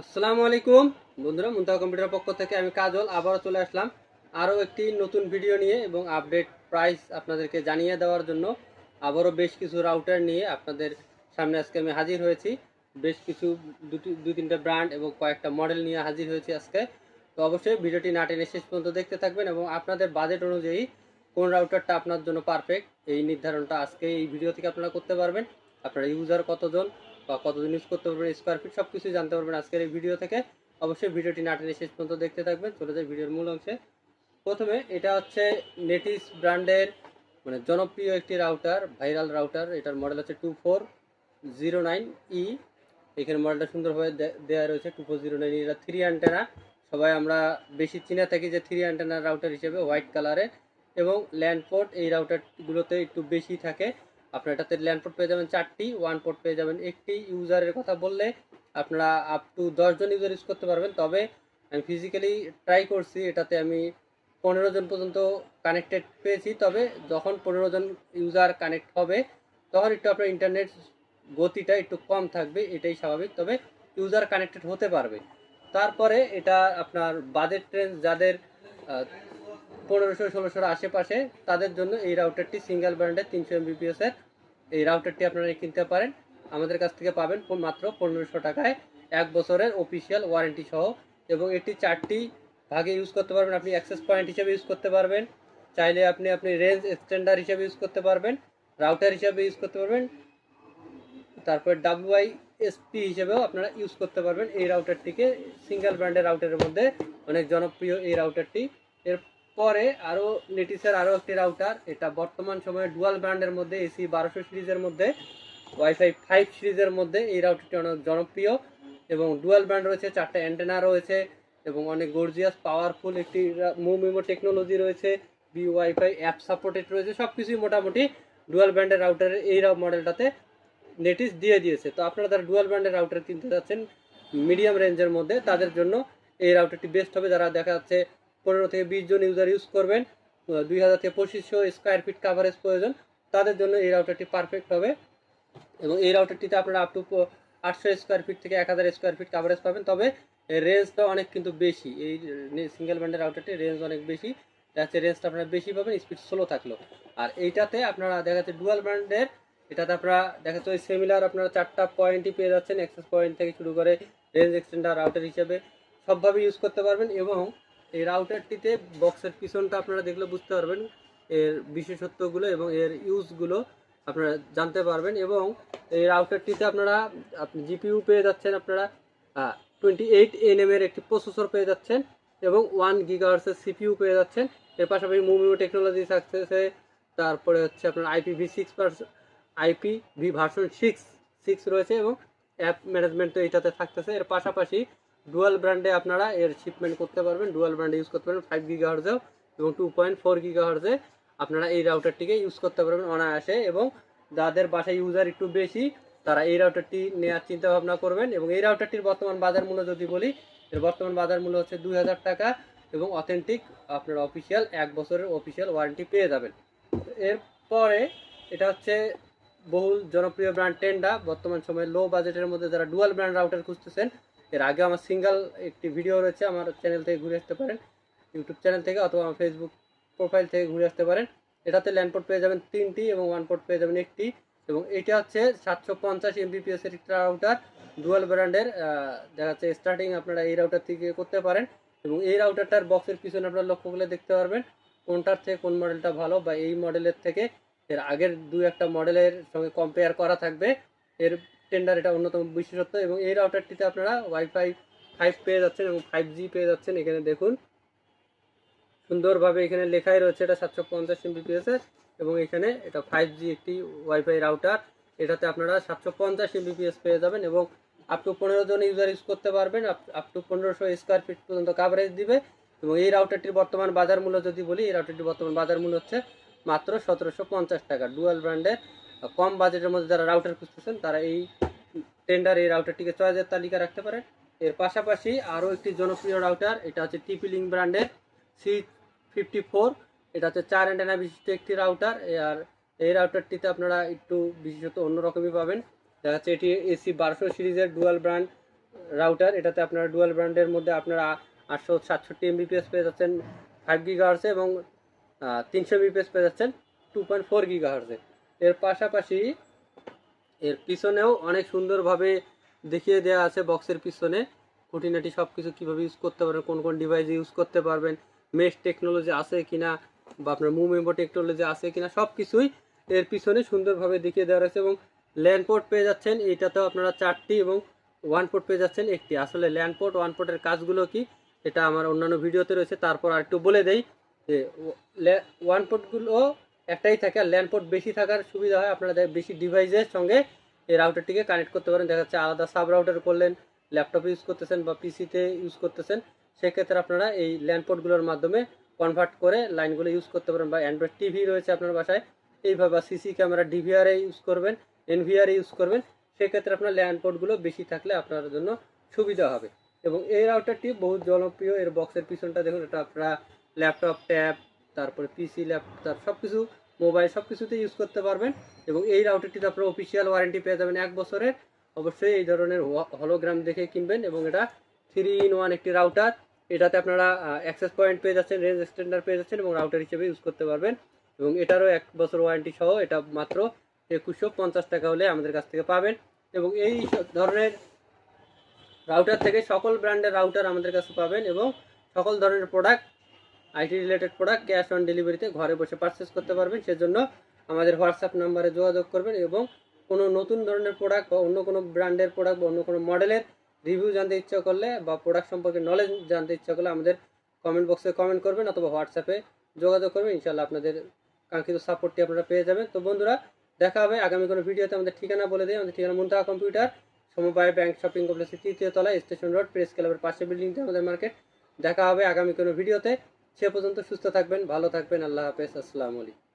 আসসালামু আলাইকুম বন্ধুরা, মুনতাহা কম্পিউটার পক্ষ থেকে আমি কাজল আবারও চলে আসলাম আরও একটি নতুন ভিডিও নিয়ে এবং আপডেট প্রাইস আপনাদেরকে জানিয়ে দেওয়ার জন্য। আবারও বেশ কিছু রাউটার নিয়ে আপনাদের সামনে আজকে আমি হাজির হয়েছি। বেশ কিছু দুই তিনটা ব্র্যান্ড এবং কয়েকটা মডেল নিয়ে হাজির হয়েছি আজকে। তো অবশ্যই ভিডিওটি না টেনে শেষ পর্যন্ত দেখতে থাকবেন এবং আপনাদের বাজেট অনুযায়ী কোন রাউটারটা আপনার জন্য পারফেক্ট এই নির্ধারণটা আজকে এই ভিডিও থেকে আপনারা করতে পারবেন। আপনারা ইউজার কতজন বা কতদিন ইউজ করতে পারবেন, স্কোয়ার ফিট, সব কিছুই জানতে পারবেন আজকের এই ভিডিও থেকে। অবশ্যই ভিডিওটি না টেনে শেষ পর্যন্ত দেখতে থাকবেন। চলে যায় ভিডিওর মূল অংশে। প্রথমে এটা হচ্ছে নেটিস ব্র্যান্ডের জনপ্রিয় একটি রাউটার, ভাইরাল রাউটার। এটার মডেল হচ্ছে 2409E। এখানে মডেলটা সুন্দরভাবে দেওয়া রয়েছে 2409E। এটা 3 অ্যান্টেনা, সবাই আমরা বেশি চিনে থাকি যে 3 অ্যান্টেনার রাউটার হিসেবে, হোয়াইট কালারে। এবং ল্যান্ড পোর্ট এই রাউটারগুলোতে একটু বেশি থাকে। আপনার এটাতে ল্যান্ড পোর্ট পেয়ে যাবেন 4টি, ওয়ান পোর্ট পেয়ে যাবেন একটি। ইউজারের কথা বললে আপনারা আপ টু 10 জন ইউজার ইউজ করতে পারবেন। তবে আমি ফিজিক্যালি ট্রাই করছি, এটাতে আমি 15 জন পর্যন্ত কানেক্টেড পেয়েছি। তবে যখন 15 জন ইউজার কানেক্ট হবে তখন একটু আপনার ইন্টারনেট গতিটা একটু কম থাকবে, এটাই স্বাভাবিক। তবে ইউজার কানেক্টেড হতে পারবে। তারপরে এটা আপনার বাজেট রেঞ্জ যাদের 1500-1600 আশেপাশে, তাদের জন্য এই রাউটারটি সিঙ্গেল ব্র্যান্ডের 300 Mbps এর এই রাউটারটি আপনারা কিনতে পারেন। আমাদের কাছ থেকে পাবেন মাত্র 1500 টাকায়, 1 বছরের অফিসিয়াল ওয়ারেন্টি সহ। এবং এটি 4টি ভাগে ইউজ করতে পারবেন। আপনি অ্যাক্সেস পয়েন্ট হিসেবে ইউজ করতে পারবেন, চাইলে আপনি রেঞ্জ এক্সটেন্ডার হিসেবে ইউজ করতে পারবেন, রাউটার হিসেবে ইউজ করতে পারবেন, তারপর WISP হিসেবেও আপনারা ইউজ করতে পারবেন এই রাউটারটিকে। সিঙ্গেল ব্র্যান্ডের রাউটারের মধ্যে অনেক জনপ্রিয় এই রাউটারটি। এরপরে আরও নেটিসের আরও একটি রাউটার, এটা বর্তমান সময়ে ডুয়াল ব্র্যান্ডের মধ্যে, AC 1200 সিরিজের মধ্যে, ওয়াইফাই 5 সিরিজের মধ্যে এই রাউটারটি অনেক জনপ্রিয়। এবং ডুয়াল ব্র্যান্ড রয়েছে, 4টা অ্যান্টেনা রয়েছে এবং অনেক গর্জিয়াস পাওয়ারফুল একটি মুমিমো টেকনোলজি রয়েছে, ওয়াইফাই অ্যাপ সাপোর্টেড রয়েছে। সব কিছুই মোটামুটি ডুয়াল ব্র্যান্ডের রাউটারের এই মডেলটাতে নেটিস দিয়ে দিয়েছে। তো আপনারা যারা ডুয়াল ব্র্যান্ডের রাউটার কিনতে যাচ্ছেন মিডিয়াম রেঞ্জের মধ্যে, তাদের জন্য এই রাউটারটি বেস্ট হবে। যারা দেখা যাচ্ছে 15 থেকে 20 জন ইউজার ইউজ করবেন, 2000 থেকে 2500 স্কোয়ার ফিট কাভারেজ প্রয়োজন, তাদের জন্য এই রাউটারটি পারফেক্ট হবে। এবং এই রাউটারটিতে আপনারা আপ টু 800 স্কোয়ার ফিট থেকে 1000 স্কোয়ার ফিট কাভারেজ পাবেন। তবে রেঞ্জটা অনেক কিন্তু বেশি, এই সিঙ্গেল ব্র্যান্ডের রাউটারটির রেঞ্জ অনেক বেশি। যাচ্ছে রেঞ্জটা আপনারা বেশি পাবেন, স্পিড স্লো থাকলো। আর এইটাতে আপনারা দেখা যাচ্ছে ডুয়াল ব্র্যান্ডের, এটাতে আপনারা দেখা যাচ্ছে ওই সিমিলার আপনারা 4টা পয়েন্টই পেয়ে যাচ্ছেন, অ্যাক্সেস পয়েন্ট থেকে শুরু করে রেঞ্জ এক্সটেন্ডার রাউটার হিসেবে সবভাবে ইউজ করতে পারবেন। এবং এই রাউটারটিতে বক্সের পিছনটা আপনারা দেখলে বুঝতে পারবেন এর বিশেষত্বগুলো এবং এর ইউজগুলো আপনারা জানতে পারবেন। এবং এই রাউটারটিতে আপনারা জিপিইউ পেয়ে যাচ্ছেন, আপনারা 28nm এর একটি প্রসেসর পেয়ে যাচ্ছেন এবং 1 GHz এর সিপিইউ পেয়ে যাচ্ছেন। এর পাশাপাশি মুমিও টেকনোলজি থাকতেছে। তারপরে হচ্ছে আপনার আইপিভি ভার্সন 6 রয়েছে এবং অ্যাপ ম্যানেজমেন্ট তো এইটাতে থাকতেছে। এর পাশাপাশি ডুয়াল ব্র্যান্ডে আপনারা এর শিপমেন্ট করতে পারবেন, ডুয়াল ব্র্যান্ডে ইউজ করতে পারবেন 5 GHz এবং 2.4 GHz আপনারা এই রাউটারটিকে ইউজ করতে পারবেন অনায়াসে। এবং যাদের বাসায় ইউজার একটু বেশি, তারা এই রাউটারটি নেওয়ার চিন্তা ভাবনা করবেন। এবং এই রাউটারটির বর্তমান বাজার মূল্য যদি বলি, এর বর্তমান বাজার মূল্য হচ্ছে 2000 টাকা এবং অথেন্টিক আপনার অফিসিয়াল 1 বছরের অফিসিয়াল ওয়ারেন্টি পেয়ে যাবেন। এরপরে এটা হচ্ছে বহুল জনপ্রিয় ব্র্যান্ড টেন্ডা। বর্তমান সময়ে লো বাজেটের মধ্যে যারা ডুয়াল ব্র্যান্ড রাউটার খুঁজতেছেন, এর আগে আমার সিঙ্গেল একটি ভিডিও রয়েছে, আমার চ্যানেল থেকে ঘুরে আসতে পারেন, ইউটিউব চ্যানেল থেকে, অথবা আমার ফেসবুক প্রোফাইল থেকে ঘুরে আসতে পারেন। এটাতে ল্যান্ড পোর্ট পেয়ে যাবেন 3টি এবং ওয়ান পোর্ট পেয়ে যাবেন একটি। এবং এটা হচ্ছে 750 Mbps এর একটা রাউটার, ডুয়াল ব্র্যান্ডের। দেখা যাচ্ছে স্টার্টিং আপনারা এই রাউটার থেকে করতে পারেন। এবং এই রাউটারটার বক্সের পিছনে আপনারা লক্ষ্য করলে দেখতে পারবেন কোনটার থেকে কোন মডেলটা ভালো, বা এই মডেলের থেকে এর আগের 2-1টা মডেলের সঙ্গে কম্পেয়ার করা থাকবে। এর টেন্ডার এটা অন্যতম বিশেষত্ব। এবং এই রাউটারটিতে আপনারা ওয়াইফাই 5 পেয়ে যাচ্ছেন এবং 5G পেয়ে যাচ্ছেন। এখানে দেখুন সুন্দরভাবে এখানে লেখাই রয়েছে এটা 750 Mbps এর। এবং এখানে এটা 5G একটি ওয়াইফাই রাউটার, এটাতে আপনারা 750 Mbps পেয়ে যাবেন এবং আপ টু 15 জন ইউজার ইউজ করতে পারবেন। আপ টু 1500 স্কোয়ার ফিট পর্যন্ত কাভারেজ দিবে। এবং এই রাউটারটির বর্তমান বাজার মূল্য যদি বলি, এই রাউটারটির বর্তমান বাজার মূল্য হচ্ছে মাত্র 1750 টাকা। ডুয়াল ব্র্যান্ডের কম বাজেটের মধ্যে যারা রাউটার খুঁজতেছেন, তারা এই টেন্ডার এই রাউটারটিকে চয়েসের তালিকা রাখতে পারেন। এর পাশাপাশি আরও একটি জনপ্রিয় রাউটার, এটা হচ্ছে TP-Link ব্র্যান্ডের C54। এটা হচ্ছে 4 অ্যান্টেনা বিশিষ্ট একটি রাউটার। আর এই রাউটারটিতে আপনারা একটু বিশেষত অন্যরকমই পাবেন। দেখা যাচ্ছে এটি AC 1200 সিরিজের ডুয়াল ব্র্যান্ড রাউটার। এটাতে আপনারা ডুয়াল ব্র্যান্ডের মধ্যে আপনারা 867 এমবিপিএস পেয়ে যাচ্ছেন 5 গিগাহার্টজে এবং 300 এমবিপিএস পেয়ে যাচ্ছেন 2.4 গিগাহার্টজে। এর পাশাপাশি এর পিছনেও অনেক সুন্দরভাবে দেখিয়ে দেওয়া আছে বক্সের পিছনে খুঁটিনাটি সব কিছু কীভাবে ইউজ করতে পারবেন, কোন কোন ডিভাইসে ইউজ করতে পারবেন, মেশ টেকনোলজি আছে কিনা বা আপনার মুভ মেম্বর টেকনোলজি আছে কিনা সব কিছুই এর পিছনে সুন্দরভাবে দেখিয়ে দেওয়া রয়েছে। এবং ল্যান্ড পোর্ট পেয়ে যাচ্ছেন এইটাতেও আপনারা 4টি এবং ওয়ান পোর্ট পেয়ে যাচ্ছেন 1টি। আসলে ল্যান্ড পোর্ট ওয়ান পোর্টের কাজগুলো কি এটা আমার অন্যান্য ভিডিওতে রয়েছে, তারপর আর একটু বলে দেই যে ওয়ান পোর্টগুলো একটাই থাকে, আর ল্যান্ড পোর্ট বেশি থাকার সুবিধা হয়, আপনারা বেশি ডিভাইসের সঙ্গে এই রাউটারটিকে কানেক্ট করতে পারেন। দেখা যাচ্ছে আলাদা সাব রাউটার করলেন, ল্যাপটপে ইউজ করতেছেন বা পিসিতে ইউজ করতেছেন, সেক্ষেত্রে আপনারা এই ল্যান্ড পোর্টগুলোর মাধ্যমে কনভার্ট করে লাইনগুলো ইউজ করতে পারেন। বা অ্যান্ড্রয়েড টিভি রয়েছে আপনার বাসায় এইভাবে, বা সিসি ক্যামেরা ডিভিআরে ইউজ করবেন, এনভিআরে ইউজ করবেন, সেক্ষেত্রে আপনার ল্যান্ড পোর্টগুলো বেশি থাকলে আপনার জন্য সুবিধা হবে। এবং এই রাউটারটি বহু জনপ্রিয়। এর বক্সের পিছনটা দেখুন, এটা আপনারা ল্যাপটপ, ট্যাব, তারপরে পিসি, ল্যাপটপ সব কিছু, মোবাইল সব কিছুতে ইউজ করতে পারবেন। এবং এই রাউটারটিতে আপনারা অফিসিয়াল ওয়ারেন্টি পেয়ে যাবেন 1 বছরের। অবশ্যই এই ধরনের হলোগ্রাম দেখে কিনবেন। এবং এটা 3-in-1 একটি রাউটার। এটাতে আপনারা অ্যাক্সেস পয়েন্ট পেয়ে যাচ্ছেন, রেঞ্জ এক্সটেন্ডার পেয়ে যাচ্ছেন এবং রাউটার হিসেবে ইউজ করতে পারবেন। এবং এটারও 1 বছর ওয়ারেন্টি সহ এটা মাত্র 2150 টাকা হলে আমাদের কাছ থেকে পাবেন। এবং এই ধরনের রাউটার থেকে সকল ব্র্যান্ডের রাউটার আমাদের কাছে পাবেন এবং সকল ধরনের product, IT related product cash on ডেলিভারিতে ঘরে বসে পারচেস করতে পারবেন। সেজন্য আমাদের হোয়াটসঅ্যাপ নাম্বারে যোগাযোগ করবেন। এবং কোনো নতুন ধরনের প্রোডাক্ট বা অন্য কোনো ব্র্যান্ডের প্রোডাক্ট বা অন্য কোনো মডেলের রিভিউ জানতে ইচ্ছা করলে বা প্রোডাক্ট সম্পর্কে নলেজ জানতে ইচ্ছা করলে আমাদের কমেন্ট বক্সে কমেন্ট করবেন অথবা হোয়াটসঅ্যাপে যোগাযোগ করবেন। ইনশাআল্লাহ আপনাদের কাঙ্ক্ষিত সাপোর্টটি আপনারা পেয়ে যাবেন। তো বন্ধুরা, দেখা হবে আগামী কোনো ভিডিওতে। আমাদের ঠিকানা বলে দিই, আমাদের ঠিকানা মুনতাহা কম্পিউটার, সমবায় ব্যাংক শপিং কমপ্লেক্সের 3য় তলায়, স্টেশন রোড, প্রেস ক্লাবের পাশে বিল্ডিংটা আমাদের মার্কেট। দেখা হবে আগামী কোনো ভিডিওতে। সে পর্যন্ত সুস্থ থাকবেন, ভালো থাকবেন। আল্লাহ হাফেজ, আসসালামু আলাইকুম।